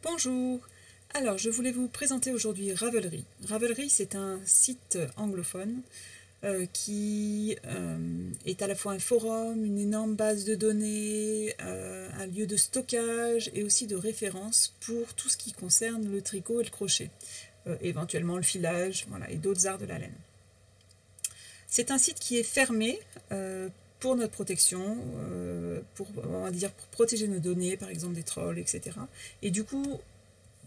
Bonjour, alors je voulais vous présenter aujourd'hui Ravelry. Ravelry, c'est un site anglophone qui est à la fois un forum, une énorme base de données, un lieu de stockage et aussi de référence pour tout ce qui concerne le tricot et le crochet, éventuellement le filage, voilà, et d'autres arts de la laine. C'est un site qui est fermé pour notre protection, on va dire pour protéger nos données, par exemple des trolls, etc. Et du coup,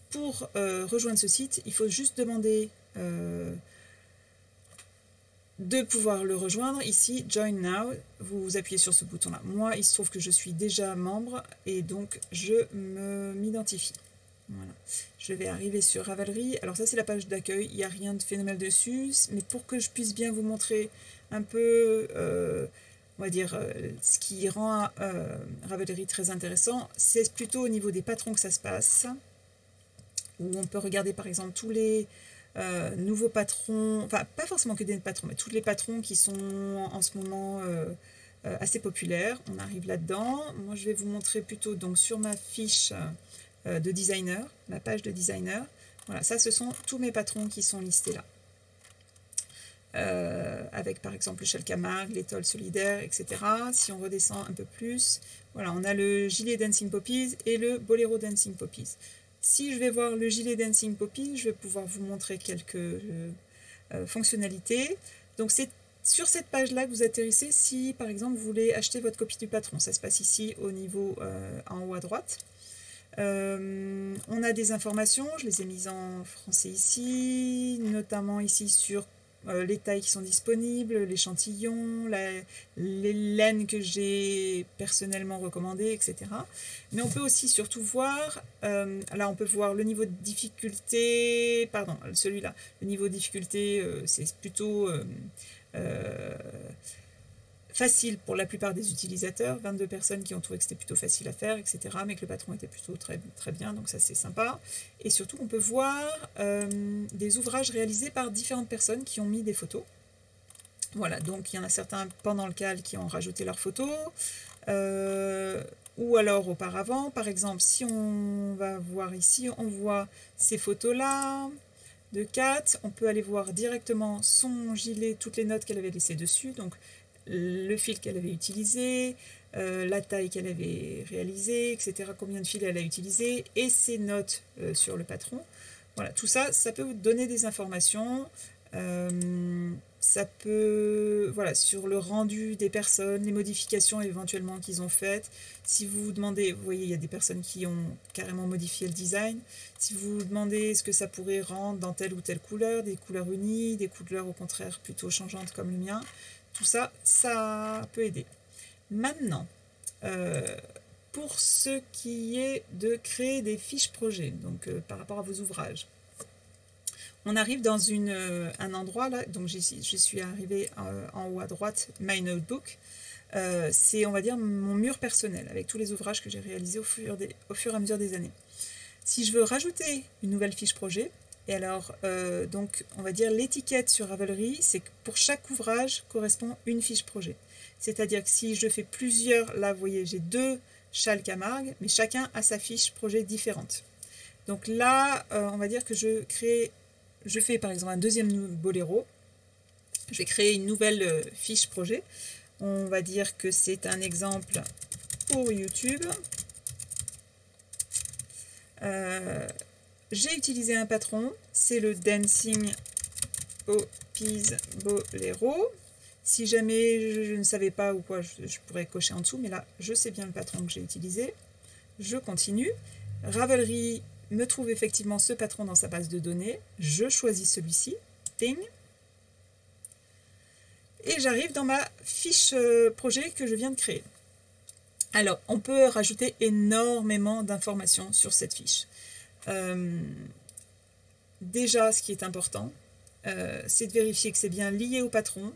pour rejoindre ce site, il faut juste demander de pouvoir le rejoindre. Ici, Join Now, vous appuyez sur ce bouton-là. Moi, il se trouve que je suis déjà membre et donc je m'identifie. Voilà. Je vais arriver sur Ravelry. Alors ça, c'est la page d'accueil. Il n'y a rien de phénoménal dessus, mais pour que je puisse bien vous montrer un peu, on va dire, ce qui rend Ravelry très intéressant, c'est plutôt au niveau des patrons que ça se passe, où on peut regarder par exemple tous les nouveaux patrons, enfin pas forcément que des patrons, mais tous les patrons qui sont en ce moment assez populaires. On arrive là-dedans. Moi, je vais vous montrer plutôt donc sur ma fiche de designer, ma page de designer. Voilà, ça, ce sont tous mes patrons qui sont listés là. Avec par exemple le Shell Camargue, l'étole solidaire, etc. Si on redescend un peu plus, voilà, on a le gilet Dancing Poppies et le Boléro Dancing Poppies. Si je vais voir le gilet Dancing Poppies, je vais pouvoir vous montrer quelques fonctionnalités. Donc c'est sur cette page-là que vous atterrissez si par exemple vous voulez acheter votre copie du patron. Ça se passe ici au niveau en haut à droite. On a des informations, je les ai mises en français ici, notamment ici sur les tailles qui sont disponibles, l'échantillon, les laines que j'ai personnellement recommandées, etc. Mais on peut aussi surtout voir, là on peut voir le niveau de difficulté, pardon, celui-là, le niveau de difficulté c'est plutôt facile pour la plupart des utilisateurs, 22 personnes qui ont trouvé que c'était plutôt facile à faire, etc., mais que le patron était plutôt très, très bien, donc ça c'est sympa. Et surtout on peut voir des ouvrages réalisés par différentes personnes qui ont mis des photos. Voilà, donc il y en a certains pendant le cal qui ont rajouté leurs photos, ou alors auparavant. Par exemple, si on va voir ici, on voit ces photos-là de Kat, on peut aller voir directement son gilet, toutes les notes qu'elle avait laissées dessus, donc le fil qu'elle avait utilisé, la taille qu'elle avait réalisée, etc., combien de fils elle a utilisé, et ses notes sur le patron. Voilà, tout ça, ça peut vous donner des informations. Ça peut, voilà, sur le rendu des personnes, les modifications éventuellement qu'ils ont faites. Si vous vous demandez, vous voyez, il y a des personnes qui ont carrément modifié le design. Si vous vous demandez ce que ça pourrait rendre dans telle ou telle couleur, des couleurs unies, des couleurs au contraire plutôt changeantes comme le mien, tout ça, ça peut aider. Maintenant, pour ce qui est de créer des fiches projets, donc par rapport à vos ouvrages, on arrive dans un endroit là, donc je suis arrivée en haut à droite, My Notebook. C'est, on va dire, mon mur personnel avec tous les ouvrages que j'ai réalisés au fur et à mesure des années. Si je veux rajouter une nouvelle fiche projet, et alors, donc, on va dire l'étiquette sur Ravelry, c'est que pour chaque ouvrage correspond une fiche projet. C'est-à-dire que si je fais plusieurs, là, vous voyez, j'ai 2 Shell Camargue, mais chacun a sa fiche projet différente. Donc là, on va dire que je fais par exemple un deuxième boléro. Je vais créer une nouvelle fiche projet. On va dire que c'est un exemple pour YouTube. J'ai utilisé un patron, c'est le Dancing Poppies Boléro. Si jamais je ne savais pas ou quoi, je pourrais cocher en dessous, mais là, je sais bien le patron que j'ai utilisé. Je continue. Ravelry me trouve effectivement ce patron dans sa base de données. Je choisis celui-ci. Ting. Et j'arrive dans ma fiche projet que je viens de créer. Alors, on peut rajouter énormément d'informations sur cette fiche. Déjà, ce qui est important, c'est de vérifier que c'est bien lié au patron.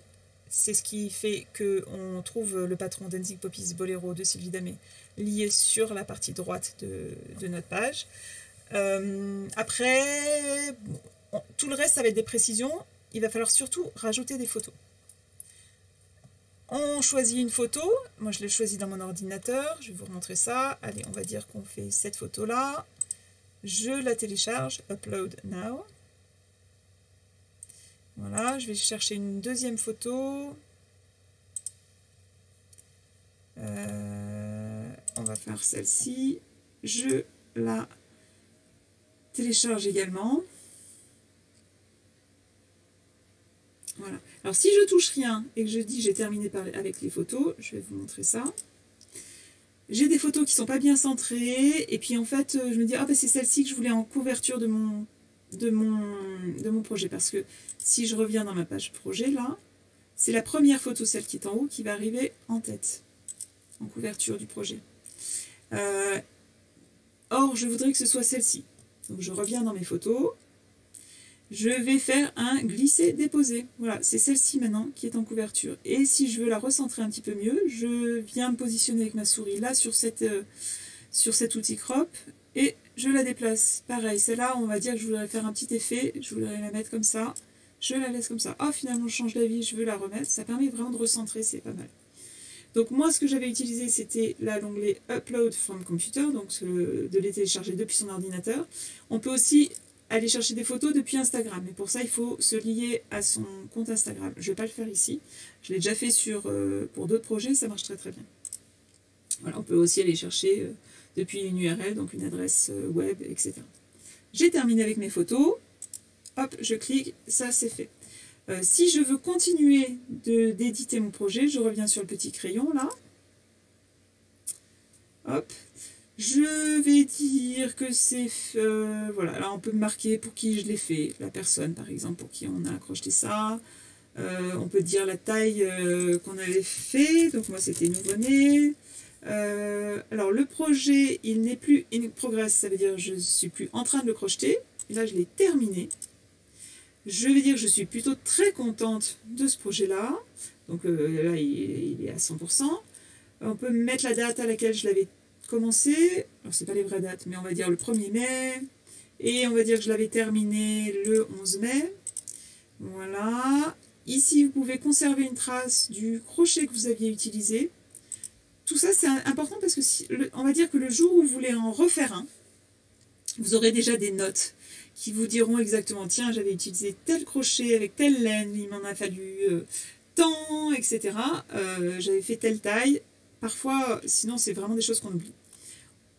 C'est ce qui fait qu'on trouve le patron Dancing Poppies Boléro de Sylvie Damé lié sur la partie droite de notre page. Après, tout le reste, ça va être des précisions. Il va falloir surtout rajouter des photos. On choisit une photo. Moi, je l'ai choisie dans mon ordinateur. Je vais vous remontrer ça. Allez, on va dire qu'on fait cette photo-là. je la télécharge, upload now. Voilà, je vais chercher une deuxième photo. On va faire celle-ci. Je la télécharge également. Voilà. Alors si je touche rien et que je dis j'ai terminé avec les photos, je vais vous montrer ça. J'ai des photos qui sont pas bien centrées et puis en fait je me dis ah ben c'est celle-ci que je voulais en couverture de mon projet, parce que si je reviens dans ma page projet là, c'est la première photo, celle qui est en haut, qui va arriver en tête, en couverture du projet. Or je voudrais que ce soit celle-ci. Donc je reviens dans mes photos. Je vais faire un glisser-déposer. Voilà, c'est celle-ci maintenant qui est en couverture. Et si je veux la recentrer un petit peu mieux, je viens me positionner avec ma souris là sur cet outil crop et je la déplace. Pareil, celle-là, on va dire que je voudrais faire un petit effet, je voudrais la mettre comme ça, je la laisse comme ça. Oh, finalement, je change d'avis, je veux la remettre. Ça permet vraiment de recentrer, c'est pas mal. Donc moi, ce que j'avais utilisé, c'était là l'onglet Upload from Computer, donc de les télécharger depuis son ordinateur. On peut aussi aller chercher des photos depuis Instagram. Mais pour ça, il faut se lier à son compte Instagram. Je ne vais pas le faire ici. Je l'ai déjà fait pour d'autres projets, ça marche très très bien. Voilà, on peut aussi aller chercher depuis une URL, donc une adresse web, etc. J'ai terminé avec mes photos. Hop, je clique, ça c'est fait. Si je veux continuer d'éditer mon projet, je reviens sur le petit crayon là. Hop. Je vais dire que c'est... voilà, là on peut marquer pour qui je l'ai fait, la personne par exemple, pour qui on a accroché ça. On peut dire la taille qu'on avait fait, donc moi c'était nouveau-né. Alors le projet, il n'est plus in progress, ça veut dire que je ne suis plus en train de le crocheter. Et là je l'ai terminé. Je vais dire que je suis plutôt très contente de ce projet-là. Donc là il est à 100%. On peut mettre la date à laquelle je l'avais commencé, alors c'est pas les vraies dates, mais on va dire le 1er mai, et on va dire que je l'avais terminé le 11 mai. Voilà. Ici, vous pouvez conserver une trace du crochet que vous aviez utilisé. Tout ça, c'est important parce que on va dire que le jour où vous voulez en refaire un, vous aurez déjà des notes qui vous diront exactement, tiens, j'avais utilisé tel crochet avec telle laine, il m'en a fallu tant, etc. J'avais fait telle taille. Parfois, sinon, c'est vraiment des choses qu'on oublie.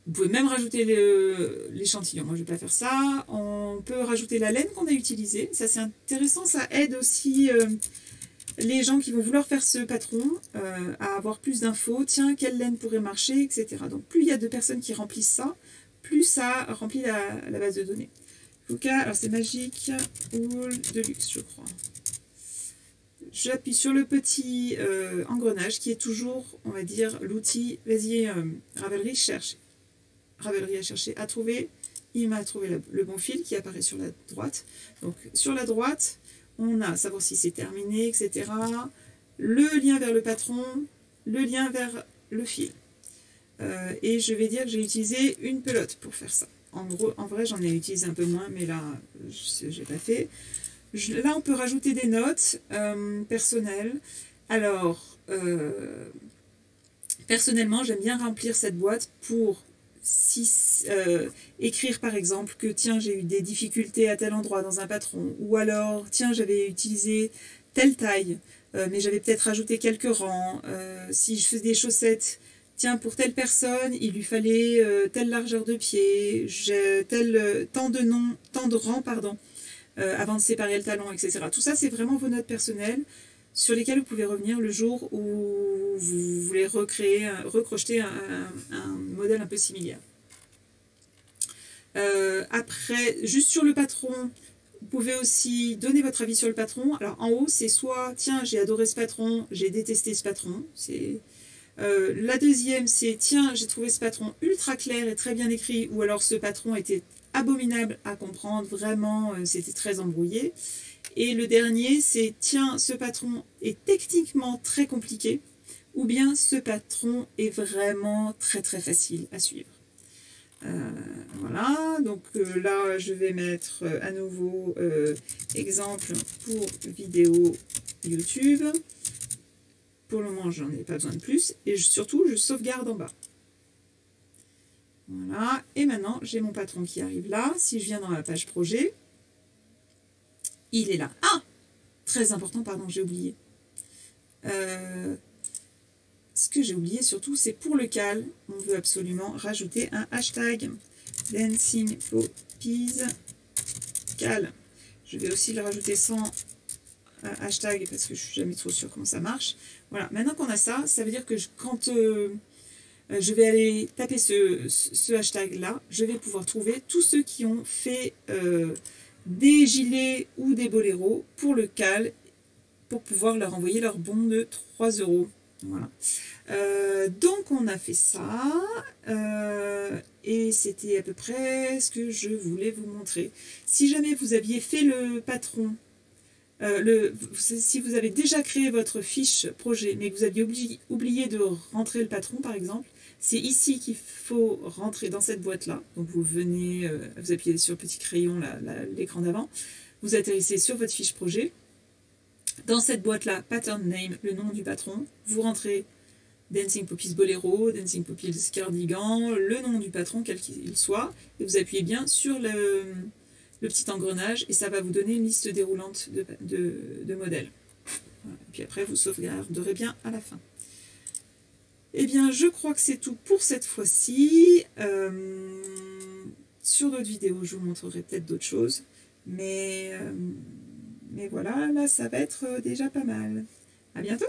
Vous pouvez même rajouter l'échantillon. Moi, je ne vais pas faire ça. On peut rajouter la laine qu'on a utilisée. Ça, c'est intéressant. Ça aide aussi les gens qui vont vouloir faire ce patron à avoir plus d'infos. Tiens, quelle laine pourrait marcher, etc. Donc, plus il y a de personnes qui remplissent ça, plus ça remplit la base de données. En tout cas, alors c'est Magic Wool Deluxe, je crois. J'appuie sur le petit engrenage qui est toujours, on va dire, l'outil. Vas-y, Ravelry, cherche. Ravelry a cherché, a trouvé. Il m'a trouvé le bon fil qui apparaît sur la droite. Donc, sur la droite, on a savoir si c'est terminé, etc. Le lien vers le patron, le lien vers le fil. Et je vais dire que j'ai utilisé une pelote pour faire ça. En vrai, j'en ai utilisé un peu moins, mais là, je n'ai pas fait. Là, on peut rajouter des notes personnelles. Alors, personnellement, j'aime bien remplir cette boîte pour écrire, par exemple, que tiens, j'ai eu des difficultés à tel endroit dans un patron. Ou alors, tiens, j'avais utilisé telle taille, mais j'avais peut-être rajouté quelques rangs. Si je faisais des chaussettes, tiens, pour telle personne, il lui fallait telle largeur de pied, tant de rangs, pardon. Avant de séparer le talon, etc. Tout ça, c'est vraiment vos notes personnelles sur lesquelles vous pouvez revenir le jour où vous voulez recrocheter un modèle un peu similaire. Après, juste sur le patron, vous pouvez aussi donner votre avis sur le patron. Alors en haut, c'est soit, tiens, j'ai adoré ce patron, j'ai détesté ce patron. La deuxième, c'est, tiens, j'ai trouvé ce patron ultra clair et très bien écrit, ou alors ce patron était abominable à comprendre, vraiment, c'était très embrouillé. Et le dernier, c'est, tiens, ce patron est techniquement très compliqué, ou bien ce patron est vraiment très très facile à suivre. Voilà, donc là, je vais mettre à nouveau exemple pour vidéo YouTube. Pour le moment, j'en ai pas besoin de plus. Et surtout, je sauvegarde en bas. Voilà, et maintenant j'ai mon patron qui arrive là. Si je viens dans la page projet, il est là. Ah, très important, pardon, j'ai oublié. Ce que j'ai oublié surtout, c'est pour le cal, on veut absolument rajouter un hashtag Dancing Poppies cal. Je vais aussi le rajouter sans hashtag parce que je suis jamais trop sûre comment ça marche. Voilà, maintenant qu'on a ça, ça veut dire que quand je vais aller taper ce hashtag là, je vais pouvoir trouver tous ceux qui ont fait des gilets ou des boléros pour le cal pour pouvoir leur envoyer leur bon de 3 €. Voilà. Donc on a fait ça et c'était à peu près ce que je voulais vous montrer. Si jamais vous aviez fait le patron, si vous avez déjà créé votre fiche projet mais que vous aviez oublié de rentrer le patron par exemple, c'est ici qu'il faut rentrer dans cette boîte là. Donc vous venez, vous appuyez sur le petit crayon, l'écran d'avant, vous atterrissez sur votre fiche projet. Dans cette boîte-là, Pattern Name, le nom du patron, vous rentrez Dancing Poppies Bolero, Dancing Poppies Cardigan, le nom du patron, quel qu'il soit, et vous appuyez bien sur le petit engrenage, et ça va vous donner une liste déroulante de modèles. Voilà. Et puis après, vous sauvegarderez bien à la fin. Eh bien, je crois que c'est tout pour cette fois-ci. Sur d'autres vidéos, je vous montrerai peut-être d'autres choses, mais voilà, là, ça va être déjà pas mal. À bientôt!